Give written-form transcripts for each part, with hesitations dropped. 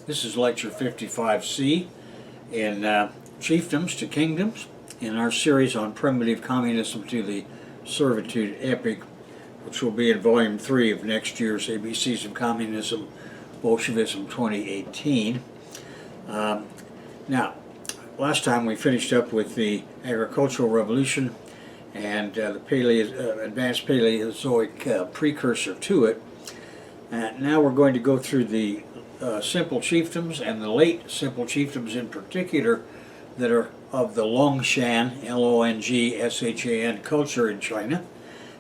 This is lecture 55C in Chiefdoms to Kingdoms in our series on primitive communism to the servitude epic, which will be in volume 3 of next year's ABCs of Communism, Bolshevism 2018. Now, last time we finished up with the agricultural revolution and the advanced Paleozoic precursor to it. Now we're going to go through the simple chiefdoms and the late simple chiefdoms in particular that are of the Longshan, Longshan culture in China,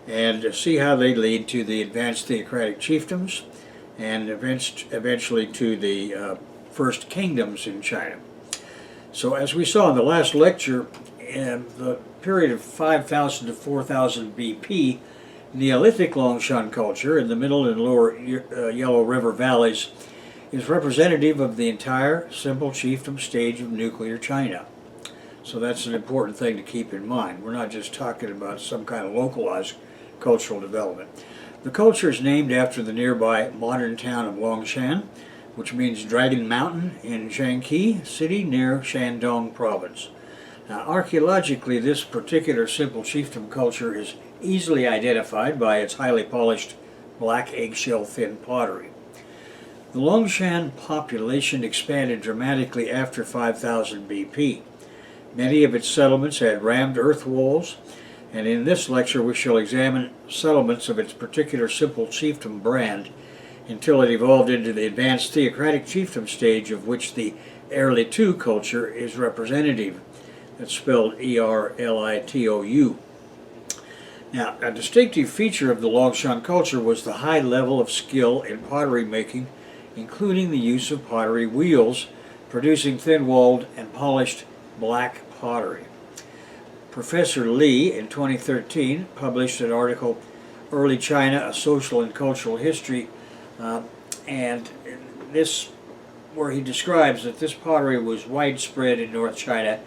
and see how they lead to the advanced theocratic chiefdoms and eventually to the first kingdoms in China. So as we saw in the last lecture, in the period of 5000 to 4000 BP, Neolithic Longshan culture in the middle and lower Yellow River valleys is representative of the entire simple chiefdom stage of nuclear China. So that's an important thing to keep in mind. We're not just talking about some kind of localized cultural development. The culture is named after the nearby modern town of Longshan, which means Dragon Mountain in Jiangxi City near Shandong province. Now, archaeologically, this particular simple chiefdom culture is easily identified by its highly polished black eggshell thin pottery. The Longshan population expanded dramatically after 5000 BP. Many of its settlements had rammed earth walls, and in this lecture we shall examine settlements of its particular simple chiefdom brand until it evolved into the advanced theocratic chiefdom stage of which the Erlitou culture is representative. That's spelled E-R-L-I-T-O-U. Now, a distinctive feature of the Longshan culture was the high level of skill in pottery making, including the use of pottery wheels, producing thin-walled and polished black pottery. Professor Li, in 2013, published an article, Early China, A Social and Cultural History, and this, where he describes that this pottery was widespread in North China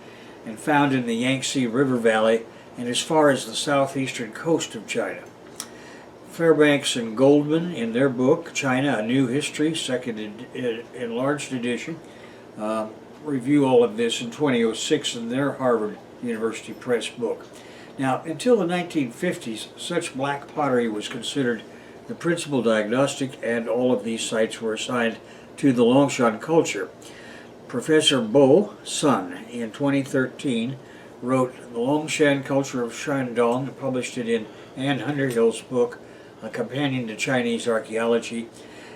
and found in the Yangtze River Valley and as far as the southeastern coast of China. Fairbanks and Goldman, in their book, China, A New History, second enlarged edition, review all of this in 2006 in their Harvard University Press book. Now, until the 1950s, such black pottery was considered the principal diagnostic, and all of these sites were assigned to the Longshan culture. Professor Bo Sun, in 2013, wrote The Longshan Culture of Shandong, and published it in Anne Underhill's book, A Companion to Chinese Archaeology.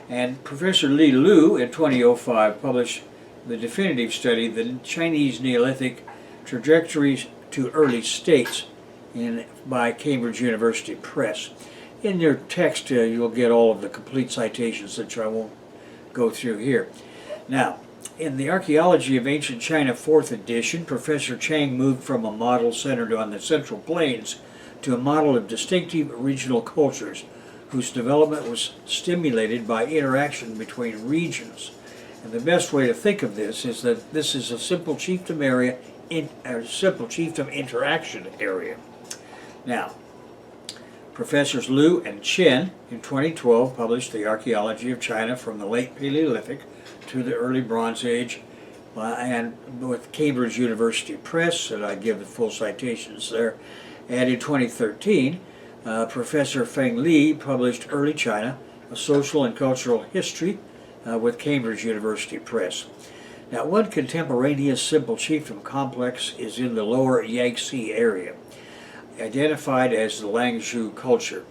And Professor Li Lu, in 2005, published the definitive study, The Chinese Neolithic Trajectories to Early States, by Cambridge University Press. In your text, you'll get all of the complete citations, which I won't go through here. Now, in the Archaeology of Ancient China 4th edition, Professor Chang moved from a model centered on the Central Plains to a model of distinctive regional cultures whose development was stimulated by interaction between regions. And the best way to think of this is that this is a simple chiefdom area, a simple chiefdom interaction area. Now, Professors Liu and Chen in 2012 published The Archaeology of China from the Late Paleolithic to the Early Bronze Age, and with Cambridge University Press, and I give the full citations there. And in 2013, Professor Feng Li published Early China, A Social and Cultural History, with Cambridge University Press. Now, one contemporaneous simple chiefdom complex is in the lower Yangtze area, identified as the Langzhou culture.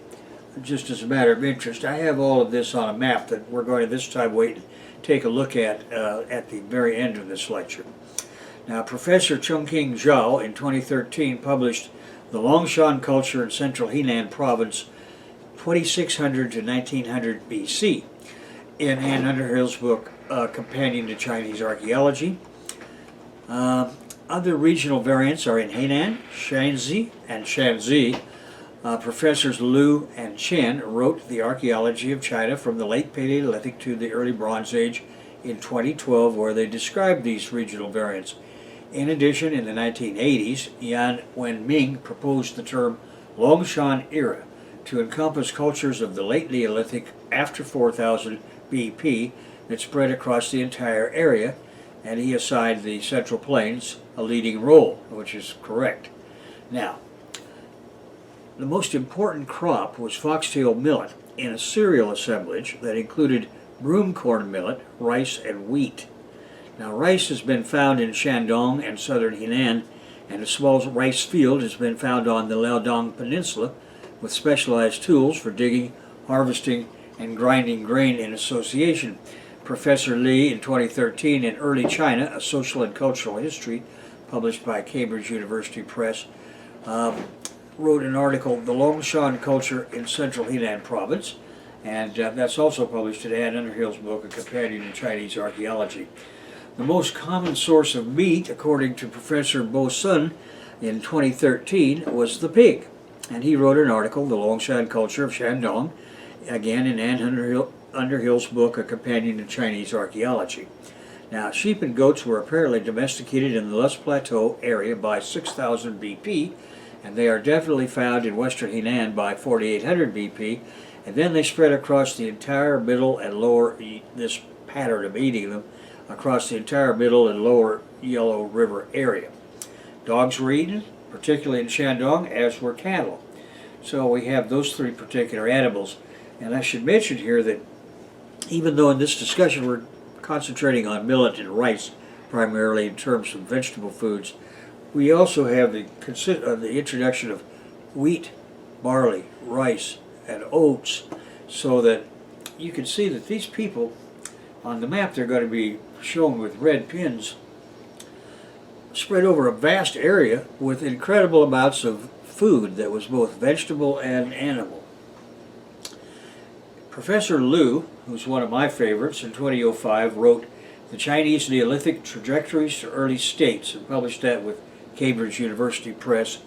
Just as a matter of interest, I have all of this on a map that we're going to this time wait and take a look at the very end of this lecture. Now, Professor Chongqing Zhao in 2013 published The Longshan Culture in Central Henan Province, 2600 to 1900 BC, in Anne Underhill's book, Companion to Chinese Archaeology. Other regional variants are in Henan, Shanxi, and Shanxi. Professors Liu and Chen wrote The Archaeology of China from the Late Paleolithic to the Early Bronze Age in 2012, where they described these regional variants. In addition, in the 1980s, Yan Wenming proposed the term Longshan era to encompass cultures of the Late Neolithic after 4000 BP that spread across the entire area, and he assigned the Central Plains a leading role, which is correct. Now, the most important crop was foxtail millet in a cereal assemblage that included broomcorn millet, rice, and wheat. Now, rice has been found in Shandong and southern Henan, and a small rice field has been found on the Liaodong Peninsula with specialized tools for digging, harvesting, and grinding grain in association. Professor Li, in 2013, in Early China, A Social and Cultural History, published by Cambridge University Press, wrote an article, The Longshan Culture in Central Henan Province, and that's also published in Ann Underhill's book, A Companion in Chinese Archaeology. The most common source of meat, according to Professor Bo Sun in 2013, was the pig. And he wrote an article, The Longshan Culture of Shandong, again in Ann Underhill's book, A Companion in Chinese Archaeology. Now, sheep and goats were apparently domesticated in the Lus Plateau area by 6000 BP, and they are definitely found in western Henan by 4800 BP, and then they spread across the entire middle and lower, this pattern of eating them, across the entire middle and lower Yellow River area. Dogs were eaten, particularly in Shandong, as were cattle. So we have those three particular animals. And I should mention here that even though in this discussion we're concentrating on millet and rice, primarily in terms of vegetable foods, we also have the introduction of wheat, barley, rice, and oats, so that you can see that these people, on the map they're going to be shown with red pins, spread over a vast area with incredible amounts of food that was both vegetable and animal. Professor Liu, who's one of my favorites, in 2005 wrote The Chinese Neolithic Trajectories to Early States and published that with Cambridge University Press.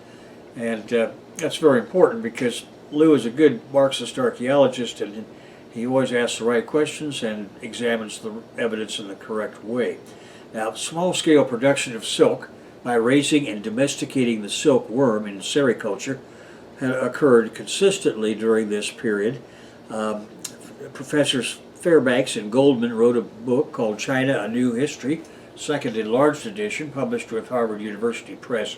And that's very important because Liu is a good Marxist archaeologist, and he always asks the right questions and examines the evidence in the correct way. Now, small-scale production of silk by raising and domesticating the silk worm in sericulture occurred consistently during this period. Professors Fairbanks and Goldman wrote a book called China, A New History, second enlarged edition, published with Harvard University Press,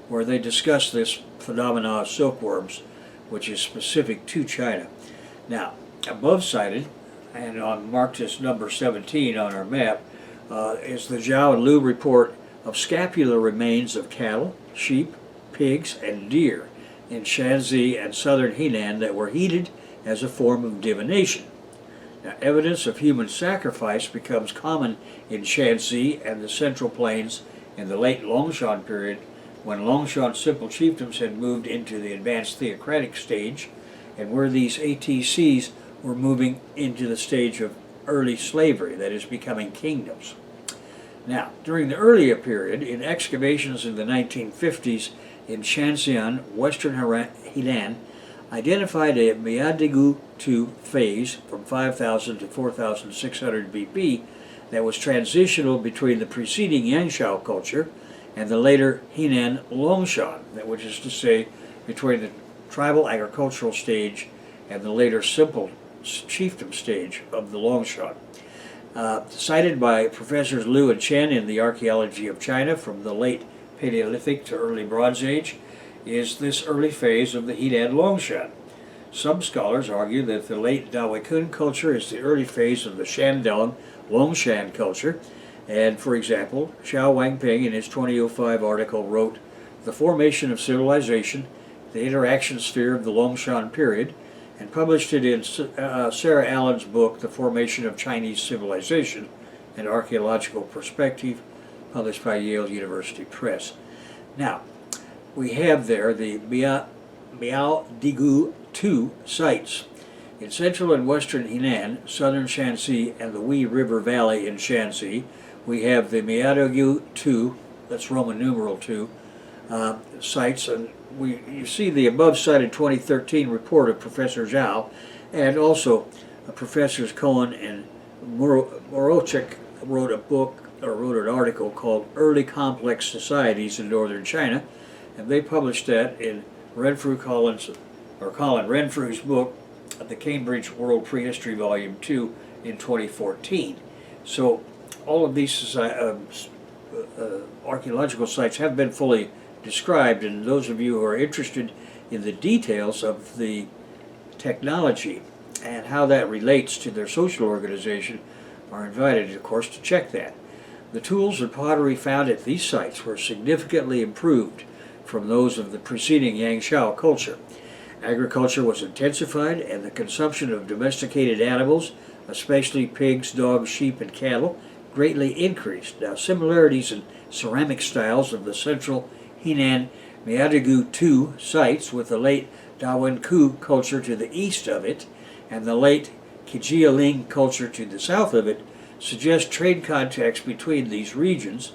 where they discuss this phenomena of silkworms, which is specific to China. Now, above cited, and marked as number 17 on our map, is the Zhao and Liu report of scapular remains of cattle, sheep, pigs, and deer in Shanxi and southern Henan that were heated as a form of divination. Now, evidence of human sacrifice becomes common in Shanxi and the Central Plains in the late Longshan period, when Longshan simple chiefdoms had moved into the advanced theocratic stage, and where these ATCs were moving into the stage of early slavery, that is, becoming kingdoms. Now, during the earlier period, in excavations in the 1950s in Shanxian, western Henan, identified a Miadigu II phase from 5000 to 4600 BP that was transitional between the preceding Yanshao culture and the later Henan Longshan, which is to say, between the tribal agricultural stage and the later simple chiefdom stage of the Longshan. Cited by Professors Liu and Chen in the Archaeology of China from the late Paleolithic to early Bronze Age is this early phase of the Henan Longshan. Some scholars argue that the late Dawei-kun culture is the early phase of the Shandong Longshan culture, and for example, Xiao Wangping in his 2005 article wrote, The Formation of Civilization, the Interaction Sphere of the Longshan Period, and published it in Sarah Allen's book, The Formation of Chinese Civilization, an Archaeological Perspective, published by Yale University Press. Now, we have there the Miao-Digu II sites. In central and western Henan, southern Shanxi, and the Hui River Valley in Shanxi, we have the Miao-Digu II, that's Roman numeral II, sites, and you see the above-cited 2013 report of Professor Zhao, and also Professors Cohen and Morochik wrote an article called Early Complex Societies in Northern China, and they published that in Colin Renfrew's book, The Cambridge World Prehistory Volume 2, in 2014. So all of these archaeological sites have been fully described, and those of you who are interested in the details of the technology and how that relates to their social organization are invited, of course, to check that. The tools and pottery found at these sites were significantly improved from those of the preceding Yangshao culture. Agriculture was intensified, and the consumption of domesticated animals, especially pigs, dogs, sheep, and cattle, greatly increased. Now, similarities in ceramic styles of the central Henan Miadagu II sites with the late Dawenku culture to the east of it and the late Kijialing culture to the south of it suggest trade contacts between these regions,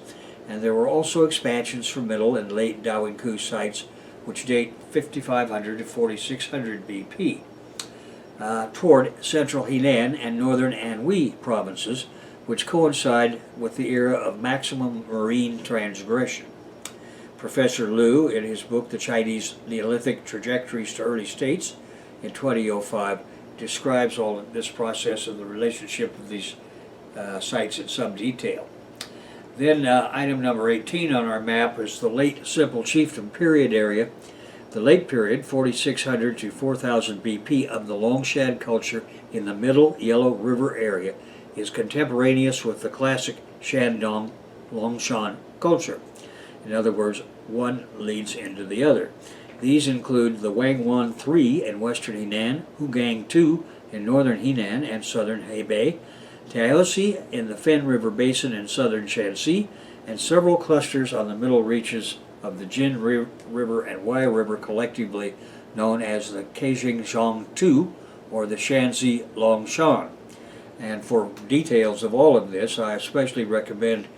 and there were also expansions from middle and late Dawenku sites which date 5500 to 4600 BP toward central Henan and northern Anhui provinces, which coincide with the era of maximum marine transgression. Professor Liu, in his book The Chinese Neolithic Trajectories to Early States in 2005, describes all of this process and the relationship of these sites in some detail. Then item number 18 on our map is the late Simple Chiefdom period area. The late period, 4600 to 4000 BP, of the Longshan culture in the middle Yellow River area is contemporaneous with the classic Shandong Longshan culture. In other words, one leads into the other. These include the Wangwan III in western Henan, Hugang II in northern Henan and southern Hebei, Taosi in the Fen River Basin in southern Shanxi, and several clusters on the middle reaches of the Jin River and Wai River, collectively known as the Keijingzhong II or the Shanxi Longshan. And for details of all of this, I especially recommend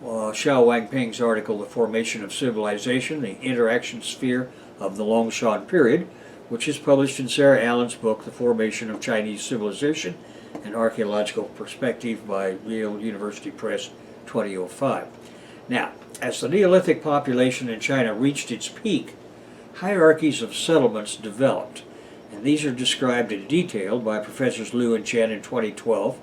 Xiao Wangping's article, The Formation of Civilization, the Interaction Sphere of the Longshan Period, which is published in Sarah Allen's book, The Formation of Chinese Civilization, an Archaeological Perspective by Yale University Press, 2005. Now, as the Neolithic population in China reached its peak, hierarchies of settlements developed, and these are described in detail by Professors Liu and Chen in 2012,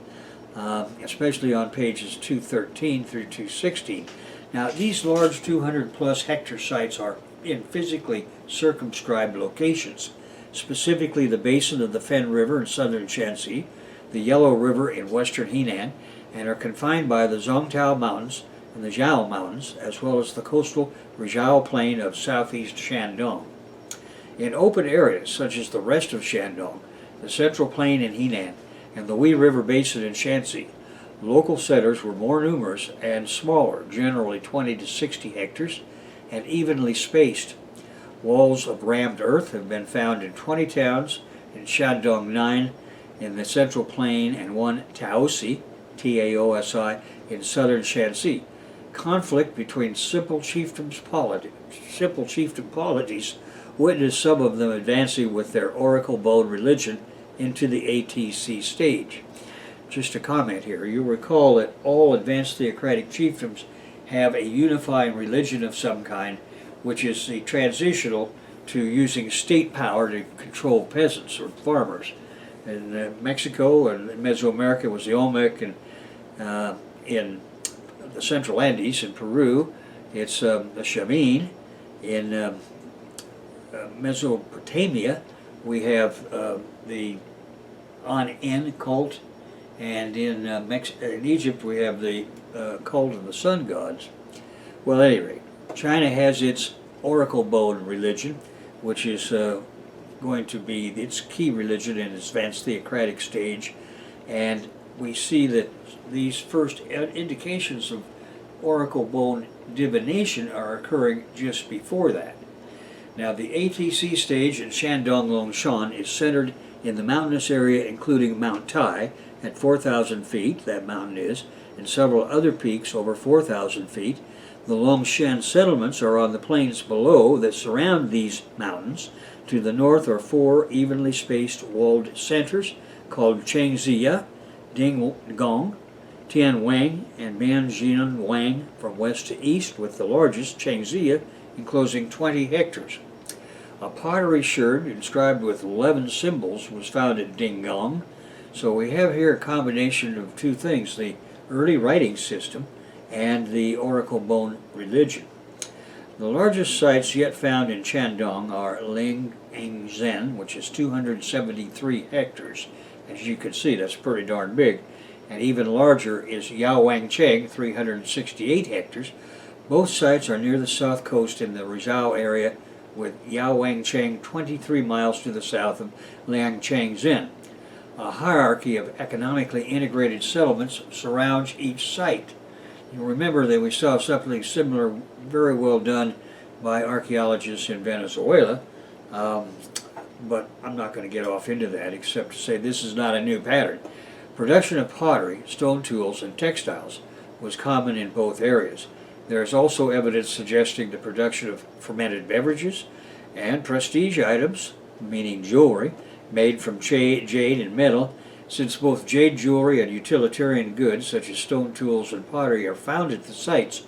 especially on pages 213 through 216. Now, these large 200-plus hectare sites are in physically circumscribed locations, specifically the basin of the Fen River in southern Shanxi, the Yellow River in western Henan, and are confined by the Zongtao Mountains and the Zhao Mountains, as well as the coastal Rizhao Plain of southeast Shandong. In open areas such as the rest of Shandong, the Central Plain in Henan, and the Hui River Basin in Shanxi, local settlers were more numerous and smaller, generally 20 to 60 hectares, and evenly spaced. Walls of rammed earth have been found in 20 towns in Shandong 9 in the Central Plain and one Taosi, Taosi, in southern Shanxi. Conflict between simple chiefdom polities witnessed some of them advancing with their oracle-bone religion into the ATC stage. Just a comment here, you'll recall that all advanced theocratic chiefdoms have a unifying religion of some kind, which is the transitional to using state power to control peasants or farmers. In Mexico and Mesoamerica was the Olmec, and in the Central Andes in Peru, it's the Shaman. In Mesopotamia, we have the On-En cult, and in Egypt we have the cult of the sun gods. Well, at any rate, China has its oracle bone religion, which is going to be its key religion in its advanced theocratic stage, and we see that these first indications of oracle bone divination are occurring just before that. Now, the ATC stage in Shandong Longshan is centered in the mountainous area, including Mount Tai at 4,000 feet, that mountain is, and several other peaks over 4,000 feet. The Longshan settlements are on the plains below that surround these mountains. To the north are four evenly spaced walled centers called Chengziya, Dinggong, Tianwang, and Mianjian Wang from west to east, with the largest, Chengziya, enclosing 20 hectares. A pottery sherd inscribed with 11 symbols was found at Dinggong. So we have here a combination of two things, the early writing system, and the oracle bone religion. The largest sites yet found in Shandong are Lingzhen, which is 273 hectares. As you can see, that's pretty darn big. And even larger is Yaowangcheng, 368 hectares. Both sites are near the south coast in the Rizhao area, with Yaowangcheng 23 miles to the south of Liangchengzhen. A hierarchy of economically integrated settlements surrounds each site. You remember that we saw something similar, very well done by archaeologists in Venezuela, but I'm not going to get off into that except to say this is not a new pattern. Production of pottery, stone tools, and textiles was common in both areas. There is also evidence suggesting the production of fermented beverages and prestige items, meaning jewelry, made from jade and metal. Since both jade jewelry and utilitarian goods, such as stone tools and pottery, are found at the sites,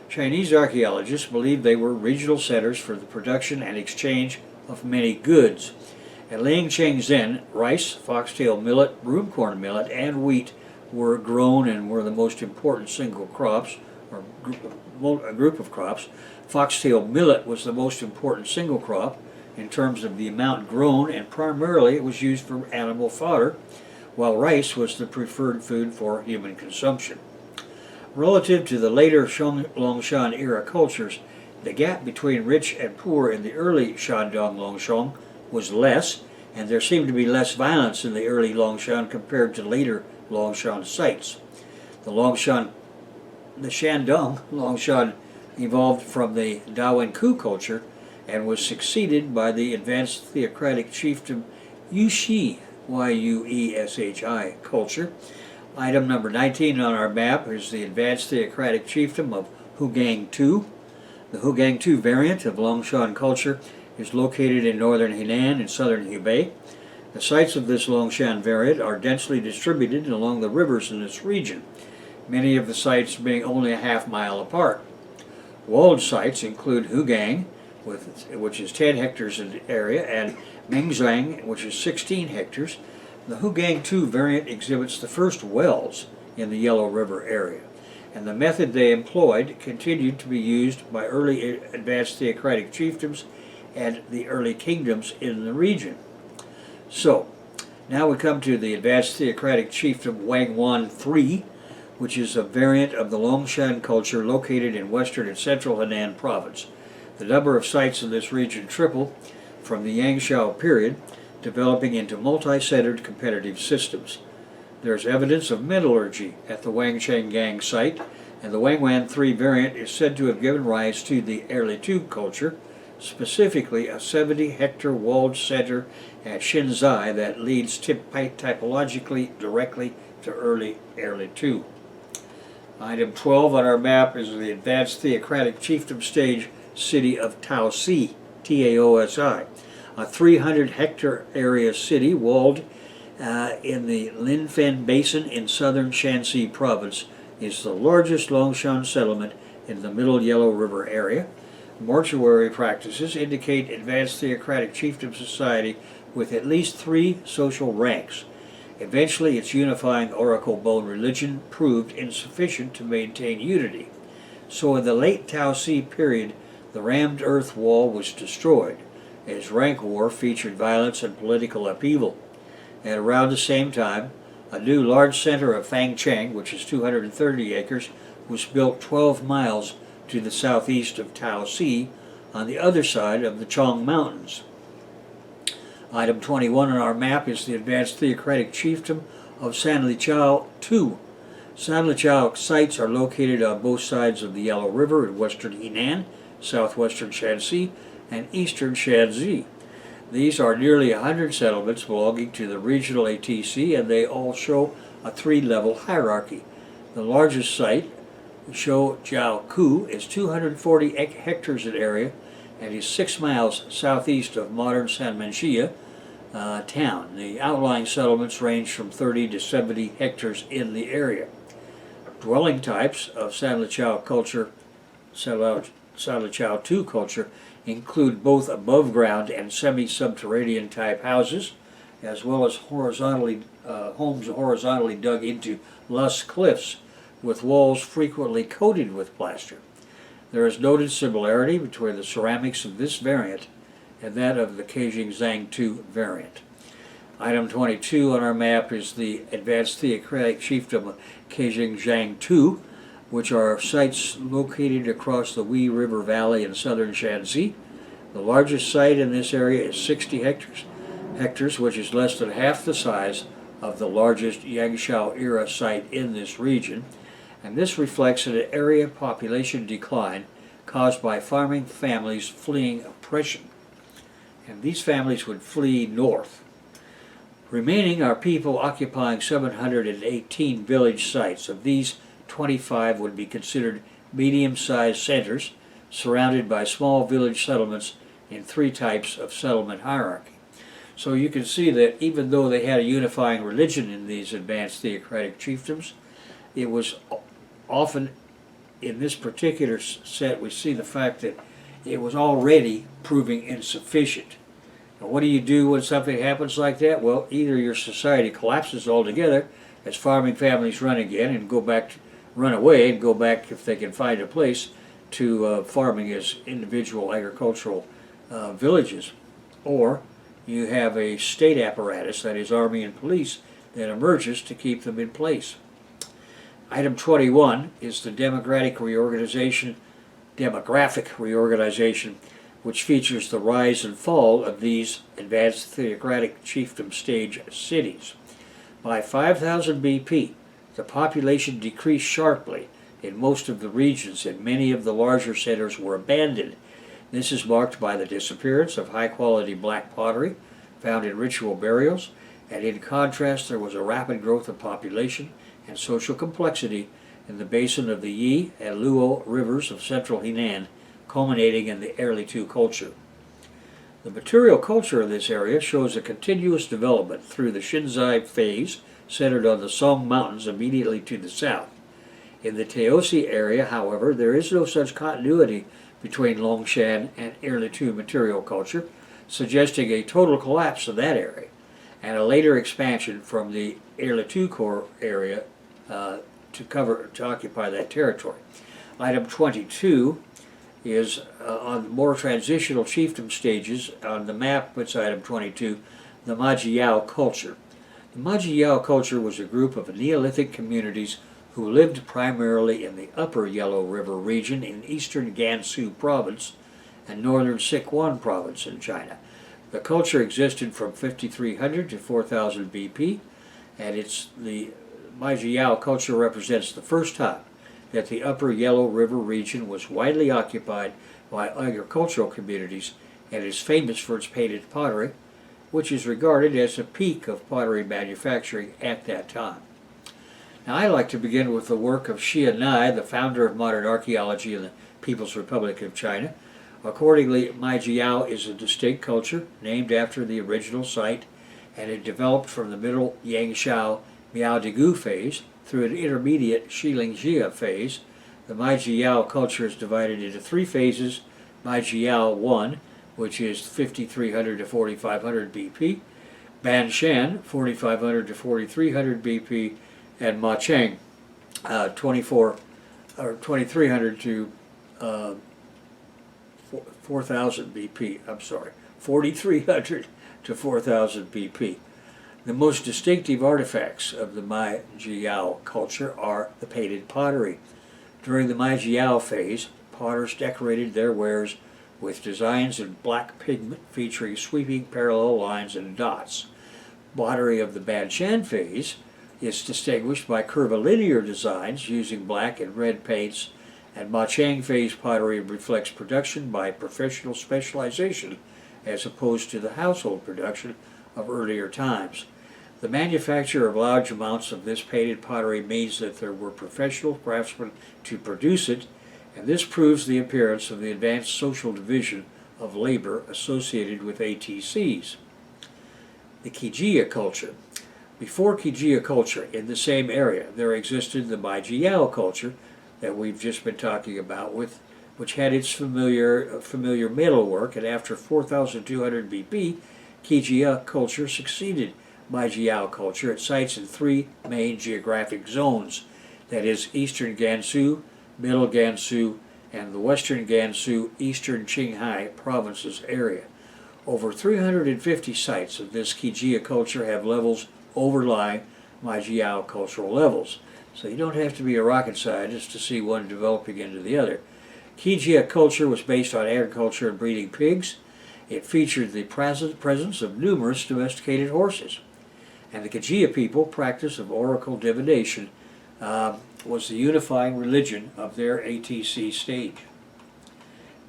Chinese archaeologists believe they were regional centers for the production and exchange of many goods. At Liangchengzhen, rice, foxtail millet, broomcorn millet, and wheat were grown and were the most important single crops, or a group of crops. Foxtail millet was the most important single crop in terms of the amount grown, and primarily it was used for animal fodder, while rice was the preferred food for human consumption. Relative to the later Longshan era cultures, the gap between rich and poor in the early Shandong Longshan was less, and there seemed to be less violence in the early Longshan compared to later Longshan sites. The Shandong Longshan evolved from the Dawen-Ku culture and was succeeded by the advanced theocratic chiefdom Yueshi, Y-U-E-S-H-I culture. Item number 19 on our map is the advanced theocratic chiefdom of Hugang-Tu. The Hugang-Tu variant of Longshan culture is located in northern Henan and southern Hubei. The sites of this Longshan variant are densely distributed along the rivers in this region, many of the sites being only a half-mile apart. Walled sites include Hugang, which is 10 hectares in area, and Mengzhang, which is 16 hectares. The Hugang-Tu variant exhibits the first wells in the Yellow River area, and the method they employed continued to be used by early advanced theocratic chiefdoms and the early kingdoms in the region. So, now we come to the advanced theocratic chiefdom Wangwan III, which is a variant of the Longshan culture located in western and central Henan province. The number of sites in this region tripled from the Yangshao period, developing into multi-centered competitive systems. There is evidence of metallurgy at the Wangchenggang site, and the Wangwan III variant is said to have given rise to the Erlitou culture, specifically a 70-hectare walled center at Shinzai that leads typologically directly to early Erlitou. Item 12 on our map is the advanced theocratic chiefdom stage city of Taosi, T-A-O-S-I, a 300-hectare area city walled in the Linfen Basin in southern Shanxi province. Is the largest Longshan settlement in the Middle Yellow River area. Mortuary practices indicate advanced theocratic chiefdom society with at least 3 social ranks. Eventually, its unifying oracle bone religion proved insufficient to maintain unity. So in the late Taosi period, the rammed earth wall was destroyed, as rank war featured violence and political upheaval. At around the same time, a new large center of Fangcheng, which is 230 acres, was built 12 miles to the southeast of Taosi on the other side of the Chong Mountains. Item 21 on our map is the advanced theocratic chiefdom of Sanlichao II. Sanlichao sites are located on both sides of the Yellow River in western Henan, southwestern Shanxi, and eastern Shanxi. These are nearly 100 settlements belonging to the regional ATC, and they all show a 3-level hierarchy. The largest site, Shoujiaoku, is 240 hectares in area and is 6 miles southeast of modern Sanmenxia town. The outlying settlements range from 30 to 70 hectares in the area. Dwelling types of Sanlichao culture, Sanlichao II culture, include both above-ground and semi-subterranean type houses, as well as homes horizontally dug into lush cliffs with walls frequently coated with plaster. There is noted similarity between the ceramics of this variant and that of the Keijing 2 variant. Item 22 on our map is the Advanced Theocratic Chiefdom of Keijing 2, which are sites located across the Hui River Valley in southern Shanxi. The largest site in this area is 60 hectares, which is less than half the size of the largest Yangshao era site in this region, and this reflects an area population decline caused by farming families fleeing oppression. And these families would flee north. Remaining are people occupying 718 village sites. Of these, 25 would be considered medium-sized centers, surrounded by small village settlements in 3 types of settlement hierarchy. So you can see that even though they had a unifying religion in these advanced theocratic chiefdoms, it was often, in this particular set, we see the fact that it was already proving insufficient. Now, what do you do when something happens like that? Well, either your society collapses altogether as farming families run again and run away and go back, if they can find a place, to farming as individual agricultural villages, or you have a state apparatus, that is army and police, that emerges to keep them in place. Item 21 is the demographic reorganization, which features the rise and fall of these advanced theocratic chiefdom stage cities. By 5000 BP, the population decreased sharply in most of the regions, and many of the larger centers were abandoned. This is marked by the disappearance of high-quality black pottery found in ritual burials, and in contrast there was a rapid growth of population and social complexity in the basin of the Yi and Luo rivers of central Henan, culminating in the Erlitou culture. The material culture of this area shows a continuous development through the Xinzai phase, centered on the Song Mountains immediately to the south. In the Teosi area, however, there is no such continuity between Longshan and Erlitou material culture, suggesting a total collapse of that area, and a later expansion from the Erlitou core area to occupy that territory. Item 22 is on more transitional chiefdom stages on the map. It's item 22, the Majiao culture. The Majiao culture was a group of Neolithic communities who lived primarily in the upper Yellow River region in eastern Gansu province and northern Sichuan province in China. The culture existed from 5300 to 4000 BP, and the Majiao culture represents the first time that the upper Yellow River region was widely occupied by agricultural communities and is famous for its painted pottery, which is regarded as the peak of pottery manufacturing at that time. Now, I like to begin with the work of Xia Nai, the founder of modern archaeology in the People's Republic of China. Accordingly, Majiao is a distinct culture named after the original site, and it developed from the middle Yangshao Miaodigu phase through an intermediate Xilingjia phase. The Majiao culture is divided into 3 phases: Majiao 1, which is 5300 to 4500 BP, Banshan 4500 to 4300 BP, and Macheng 2300 to 4000 BP. I'm sorry, 4300 to 4000 BP. The most distinctive artifacts of the Majiao culture are the painted pottery. During the Majiao phase, potters decorated their wares with designs in black pigment featuring sweeping parallel lines and dots. Pottery of the Banshan phase is distinguished by curvilinear designs using black and red paints, and Macheng phase pottery reflects production by professional specialization as opposed to the household production of earlier times. The manufacture of large amounts of this painted pottery means that there were professional craftsmen to produce it, and this proves the appearance of the advanced social division of labor associated with ATCs. The Kijia culture. Before Kijia culture, in the same area, there existed the Majiao culture that we've just been talking about, which had its familiar metalwork, and after 4200 BP, Kijia culture succeeded Majiao culture at sites in 3 main geographic zones. that is Eastern Gansu, Middle Gansu, and the Western Gansu, Eastern Qinghai provinces area. Over 350 sites of this Kijia culture have levels overlying Majiao cultural levels. So you don't have to be a rocket scientist to see one developing into the other. Kijia culture was based on agriculture and breeding pigs. It featured the presence of numerous domesticated horses. And the Kijia people practice of oracle divination was the unifying religion of their ATC stage.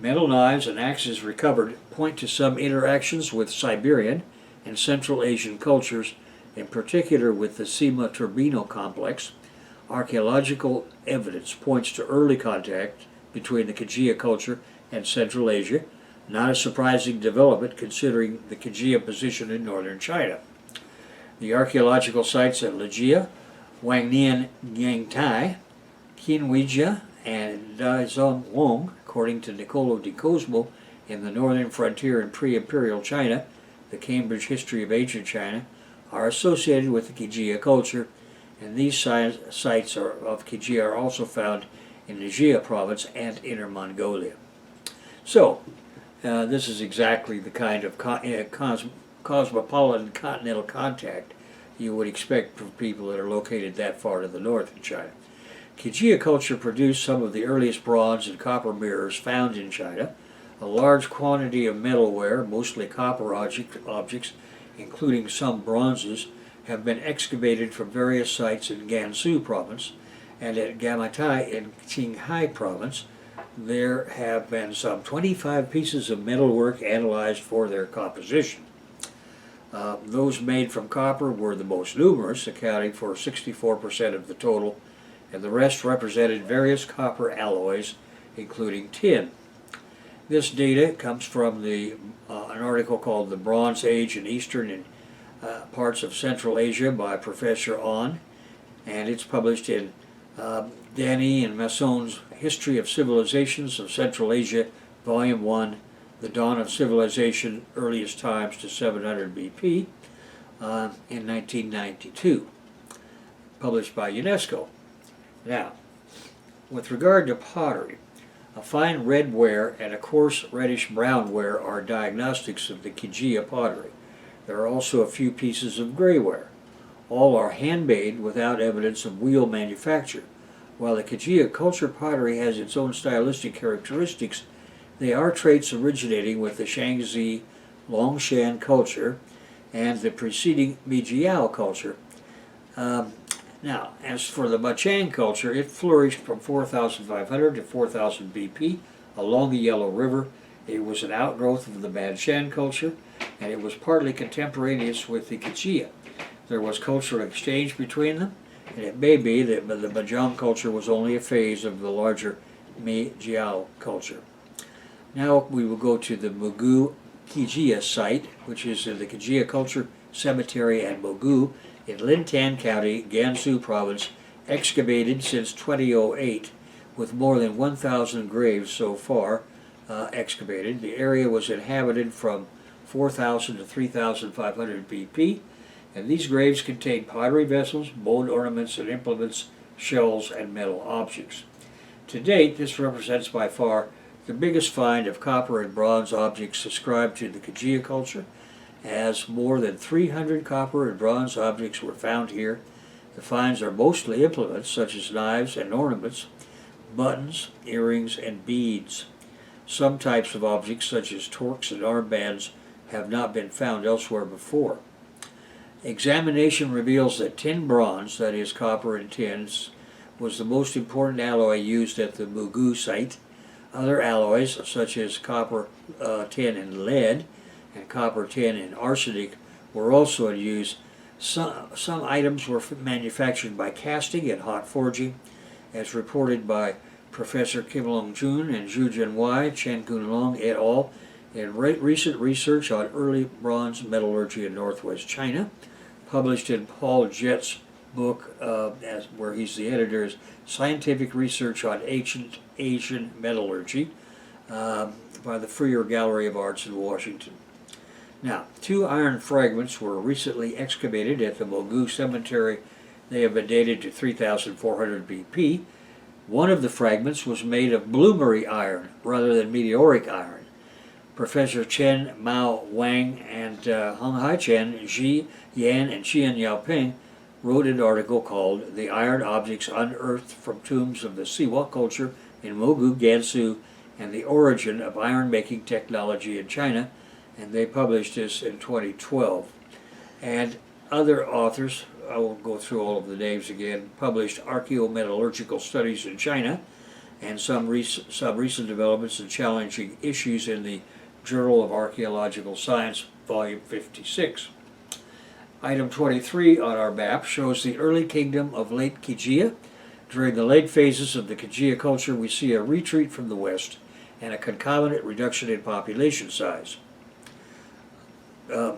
Metal knives and axes recovered point to some interactions with Siberian and Central Asian cultures, in particular with the Sima Turbino complex. Archaeological evidence points to early contact between the Kijia culture and Central Asia, not a surprising development considering the Kijia position in northern China. The archaeological sites at Lejia, Wangnian Yangtai, Qinhuijia, and Daizhong, according to Nicolo di Cosmo, in the northern frontier in pre-imperial China, the Cambridge History of Ancient China, are associated with the Kijia culture, and these sites of Kijia are also found in the Jia province and Inner Mongolia. So, this is exactly the kind of cosmopolitan continental contact you would expect from people that are located that far to the north in China. Kijia culture produced some of the earliest bronze and copper mirrors found in China. A large quantity of metalware, mostly copper objects, including some bronzes, have been excavated from various sites in Gansu province, and at Gamatai in Qinghai province, there have been some 25 pieces of metalwork analyzed for their composition. Those made from copper were the most numerous, accounting for 64% of the total, and the rest represented various copper alloys, including tin. This data comes from an article called The Bronze Age in Eastern and Parts of Central Asia by Professor On, and it's published in Danny and Masson's History of Civilizations of Central Asia, Volume 1, The Dawn of Civilization, Earliest Times to 700 BP, in 1992, published by UNESCO. Now, with regard to pottery, a fine red ware and a coarse reddish-brown ware are diagnostics of the Kijia pottery. There are also a few pieces of gray ware. All are handmade without evidence of wheel manufacture. While the Kijia culture pottery has its own stylistic characteristics, they are traits originating with the Shaanxi Longshan culture and the preceding Mijiao culture. Now, as for the Machang culture, it flourished from 4,500 to 4,000 BP along the Yellow River. It was an outgrowth of the Banshan culture, and it was partly contemporaneous with the Kijia. There was cultural exchange between them, and it may be that the Machang culture was only a phase of the larger Mijiao culture. Now we will go to the Mugu Kijia site, which is in the Kijia Culture Cemetery at Mugu in Lintan County, Gansu Province, excavated since 2008, with more than 1,000 graves so far excavated. The area was inhabited from 4,000 to 3,500 BP, and these graves contain pottery vessels, bone ornaments and implements, shells, and metal objects. To date, this represents by far the biggest find of copper and bronze objects ascribed to the Kijia culture, as more than 300 copper and bronze objects were found here. The finds are mostly implements such as knives and ornaments, buttons, earrings, and beads. Some types of objects such as torques and armbands have not been found elsewhere before. Examination reveals that tin bronze, that is copper and tin, was the most important alloy used at the Mugu site. Other alloys such as copper, tin, and lead, and copper, tin, and arsenic were also in use. Some items were manufactured by casting and hot forging, as reported by Professor Kim Long-jun and Zhu Jianwei, Chen Kunlong et al. In recent research on early bronze metallurgy in northwest China, published in Paul Jett's book, where he's the editor, is Scientific Research on Ancient Asian Metallurgy, by the Freer Gallery of Arts in Washington. Now, 2 iron fragments were recently excavated at the Mugu Cemetery They have been dated to 3400 BP. One of the fragments was made of bloomery iron rather than meteoric iron. Professor Chen Mao Wang and Hong Hai Chen, Xi Yan, and Xian Yaoping wrote an article called "The Iron Objects Unearthed from Tombs of the Siwa Culture in Mogu, Gansu, and the Origin of Iron-Making Technology in China," and they published this in 2012. And other authors, I won't go through all of the names again, published archaeometallurgical studies in China and some recent developments and challenging issues in the Journal of Archaeological Science, Volume 56. Item 23 on our map shows the early kingdom of late Kejia. During the late phases of the Kejia culture, we see a retreat from the west and a concomitant reduction in population size. The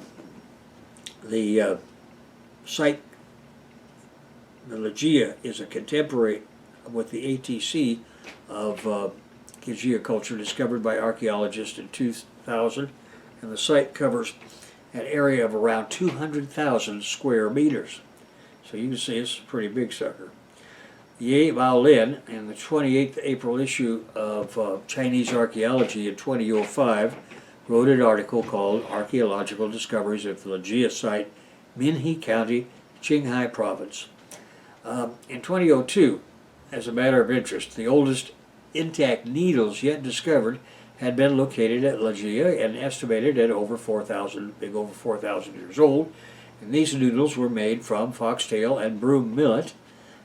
site, the Legia, is a contemporary with the ATC of Kejia culture discovered by archaeologists in 2000, and the site covers an area of around 200,000 square meters. So you can see it's a pretty big sucker. Ye Baolin, in the 28th April issue of Chinese Archaeology in 2005, wrote an article called "Archaeological Discoveries of the Legia Site, Minhe County, Qinghai Province." In 2002, as a matter of interest, the oldest intact needles yet discovered had been located at Legia and estimated at over 4,000 years old. And these noodles were made from foxtail and broom millet.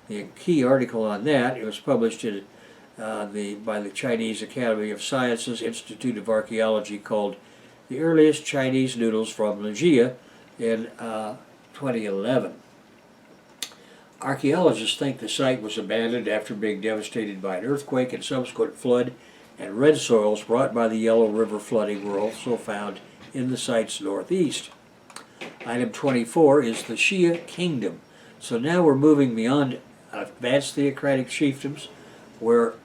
The key article on that, it was published in, by the Chinese Academy of Sciences Institute of Archaeology, called "The Earliest Chinese Noodles from Legia" in 2011. Archaeologists think the site was abandoned after being devastated by an earthquake and subsequent flood, and red soils brought by the Yellow River flooding were also found in the site's northeast. Item 24 is the Xia Kingdom. So now we're moving beyond advanced theocratic chiefdoms, where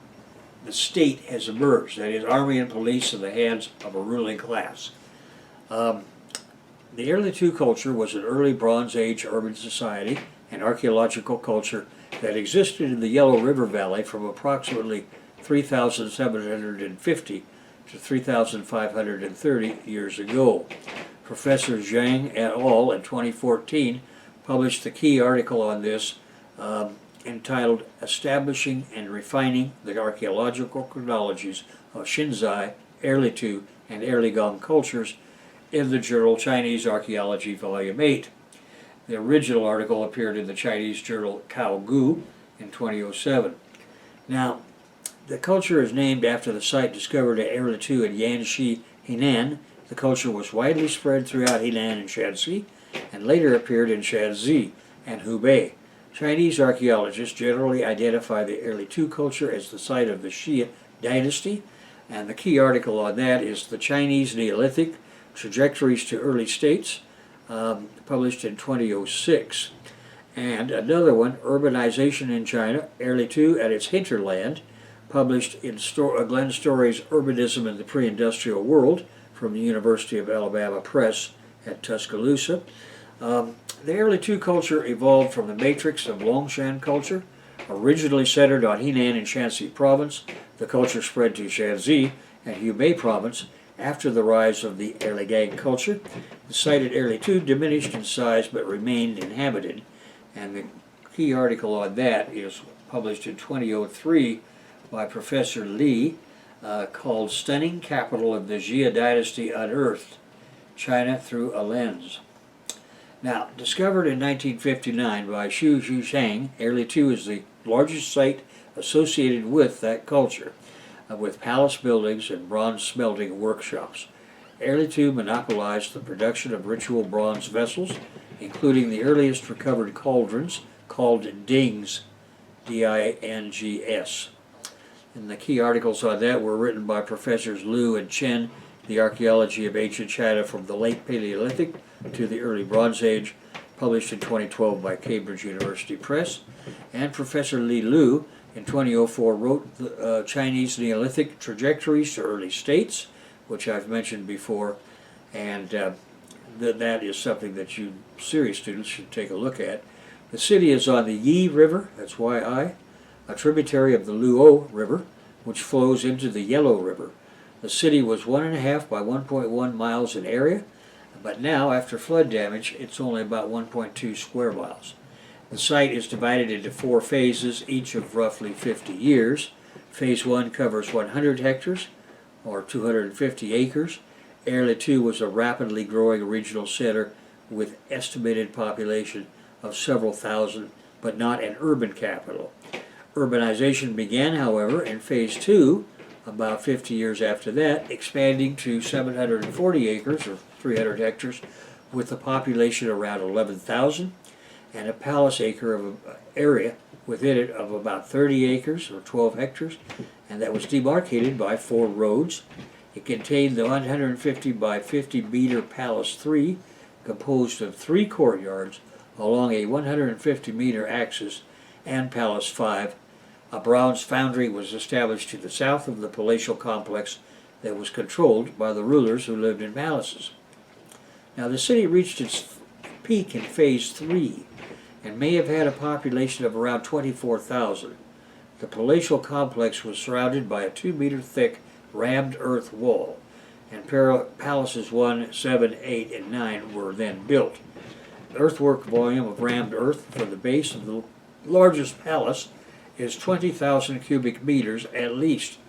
the state has emerged, that is, army and police in the hands of a ruling class. The early two culture was an early Bronze Age urban society and archaeological culture that existed in the Yellow River Valley from approximately 3,750 to 3,530 years ago. Professor Zhang et al. In 2014 published the key article on this entitled "Establishing and Refining the Archaeological Chronologies of Xinzai, Erlitou, and Erligong Cultures" in the journal Chinese Archaeology, Volume 8. The original article appeared in the Chinese journal Kaogu in 2007. Now, the culture is named after the site discovered at Erlitou in Yanxi, Henan. The culture was widely spread throughout Henan and Shanxi, and later appeared in Shanxi and Hubei. Chinese archaeologists generally identify the Erlitou culture as the site of the Xia dynasty, and the key article on that is "The Chinese Neolithic, Trajectories to Early States," published in 2006. And another one, "Urbanization in China, Erlitou and its Hinterland," published in Glenn Story's "Urbanism in the Pre-Industrial World" from the University of Alabama Press at Tuscaloosa. The Erlitou culture evolved from the matrix of Longshan culture. Originally centered on Henan and Shanxi province, the culture spread to Shanxi and Hubei province after the rise of the Erligang culture. The site at Erlitou diminished in size but remained inhabited, and the key article on that is published in 2003 by Professor Li, called "Stunning Capital of the Xia Dynasty Unearthed, China Through a Lens." Now, discovered in 1959 by Xu Zhushang, Erlitou is the largest site associated with that culture, with palace buildings and bronze smelting workshops. Erlitou monopolized the production of ritual bronze vessels, including the earliest recovered cauldrons called dings, D-I-N-G-S. And the key articles on that were written by Professors Liu and Chen, "The Archaeology of Ancient China from the Late Paleolithic to the Early Bronze Age," published in 2012 by Cambridge University Press. And Professor Li Lu in 2004 wrote the Chinese Neolithic, Trajectories to Early States, which I've mentioned before, and that is something that you serious students should take a look at. The city is on the Yi River, that's Y-I, a tributary of the Luo River, which flows into the Yellow River. The city was 1.5 by 1.1 miles in area, but now, after flood damage, it's only about 1.2 square miles. The site is divided into 4 phases, each of roughly 50 years. Phase 1 covers 100 hectares, or 250 acres. Erli 2 was a rapidly growing regional center with estimated population of several thousand, but not an urban capital. Urbanization began, however, in Phase 2, about 50 years after that, expanding to 740 acres, or 300 hectares, with a population around 11,000, and a palace acre of area within it of about 30 acres, or 12 hectares, and that was demarcated by 4 roads. It contained the 150 by 50 meter Palace 3, composed of 3 courtyards along a 150 meter axis, and Palace 5. A bronze foundry was established to the south of the palatial complex that was controlled by the rulers who lived in palaces. Now, the city reached its peak in Phase 3 and may have had a population of around 24,000. The palatial complex was surrounded by a 2-meter thick rammed earth wall, and palaces 1, 7, 8, and 9 were then built. The earthwork volume of rammed earth for the base of the largest palace is 20,000 cubic meters at least.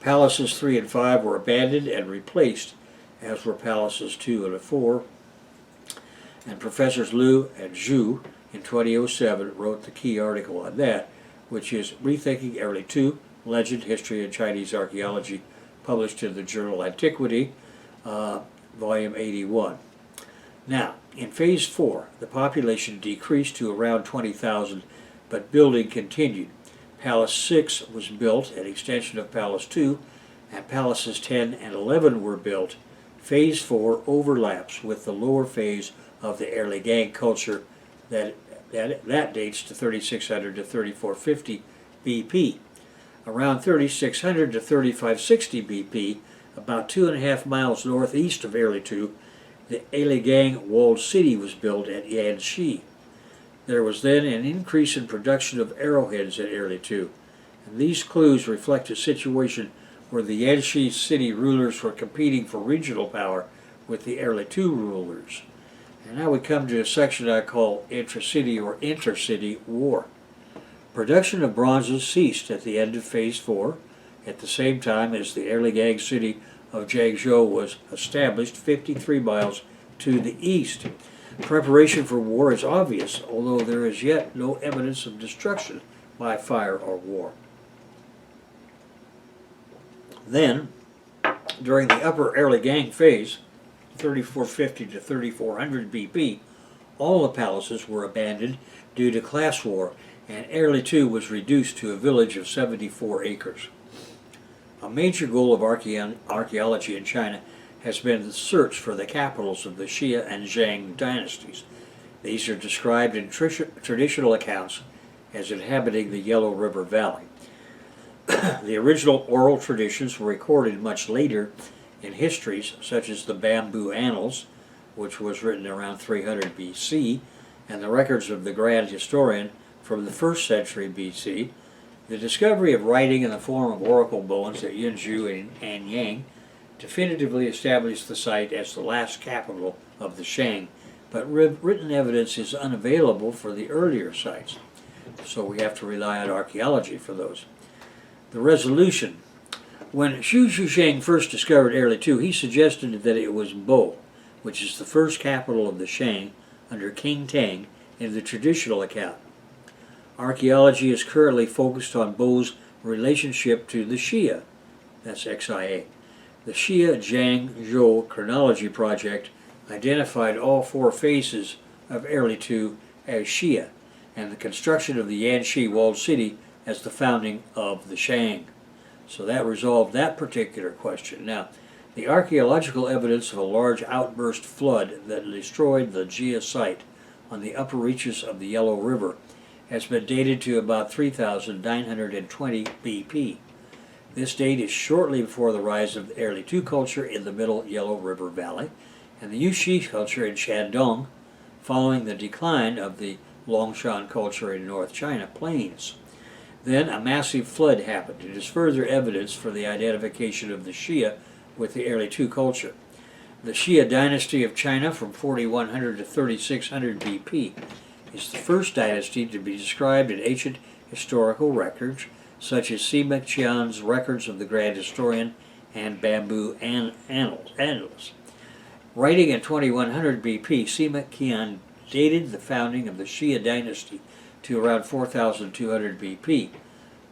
Palaces 3 and 5 were abandoned and replaced, as were palaces 2 and 4. And Professors Liu and Zhu in 2007 wrote the key article on that, which is Rethinking Erli 2, Legend, History, and Chinese Archaeology, published in the journal Antiquity, volume 81. Now, in Phase 4, the population decreased to around 20,000, but building continued. Palace 6 was built, an extension of Palace 2, and Palaces 10 and 11 were built. Phase 4 overlaps with the lower phase of the Erli Gang culture that dates to 3600 to 3450 BP. Around 3600 to 3560 BP, about 2.5 miles northeast of Erli 2, the Erli Gang walled city was built at Yanshi. There was then an increase in production of arrowheads at Erli 2, and these clues reflect a situation where the Yanshi city rulers were competing for regional power with the Erli 2 rulers. And now we come to a section I call intra-city or intercity war. Production of bronzes ceased at the end of Phase 4, at the same time as the Erli Gang city of Jiangzhou was established 53 miles to the east. Preparation for war is obvious, although there is yet no evidence of destruction by fire or war. Then, during the upper Erli Gang phase, 3450 to 3400 BP, all the palaces were abandoned due to class war, and Erli 2 was reduced to a village of 74 acres. A major goal of archaeology in China has been the search for the capitals of the Xia and Zhang dynasties. These are described in traditional accounts as inhabiting the Yellow River Valley. The original oral traditions were recorded much later in histories such as the Bamboo Annals, which was written around 300 BC, and the records of the Grand Historian from the 1st century BC. The discovery of writing in the form of oracle bones at Yunzhou and Anyang definitively established the site as the last capital of the Shang, but written evidence is unavailable for the earlier sites, so we have to rely on archaeology for those. The resolution. When Xu Zhusheng first discovered Erli 2, he suggested that it was Bo, which is the first capital of the Shang under King Tang in the traditional account. Archaeology is currently focused on Bo's relationship to the Xia, that's XIA. The Xia Zhang Zhou Chronology Project identified all 4 phases of Erli 2 as Xia, and the construction of the Yanshi walled city as the founding of the Shang. So that resolved that particular question. Now, the archaeological evidence of a large outburst flood that destroyed the Jia site on the upper reaches of the Yellow River has been dated to about 3920 BP. This date is shortly before the rise of the Erli 2 culture in the middle Yellow River Valley and the Yuxi culture in Shandong, following the decline of the Longshan culture in North China plains. Then a massive flood happened. It is further evidence for the identification of the Xia with the early Tu culture. The Xia dynasty of China from 4100 to 3600 BP is the first dynasty to be described in ancient historical records, such as Sima Qian's Records of the Grand Historian and Bamboo Annals. Writing in 2100 BP, Sima Qian dated the founding of the Xia dynasty to around 4200 BP.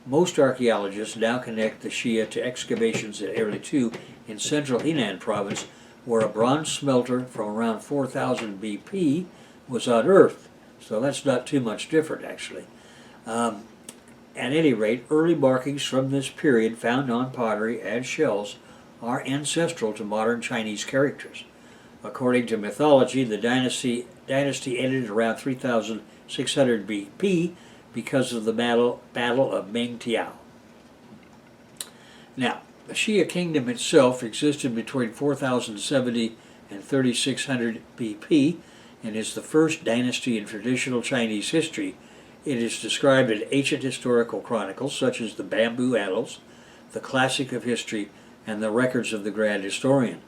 Most archaeologists now connect the Xia to excavations at early Tu in central Henan province, where a bronze smelter from around 4000 BP was unearthed. So that's not too much different, actually. At any rate, early markings from this period found on pottery and shells are ancestral to modern Chinese characters. According to mythology, the dynasty ended around 3600 BP because of the battle of Mengtiao. Now, the Xia kingdom itself existed between 4070 and 3600 BP and is the first dynasty in traditional Chinese history. It is described in ancient historical chronicles such as the Bamboo Annals, the Classic of History, and the Records of the Grand Historian.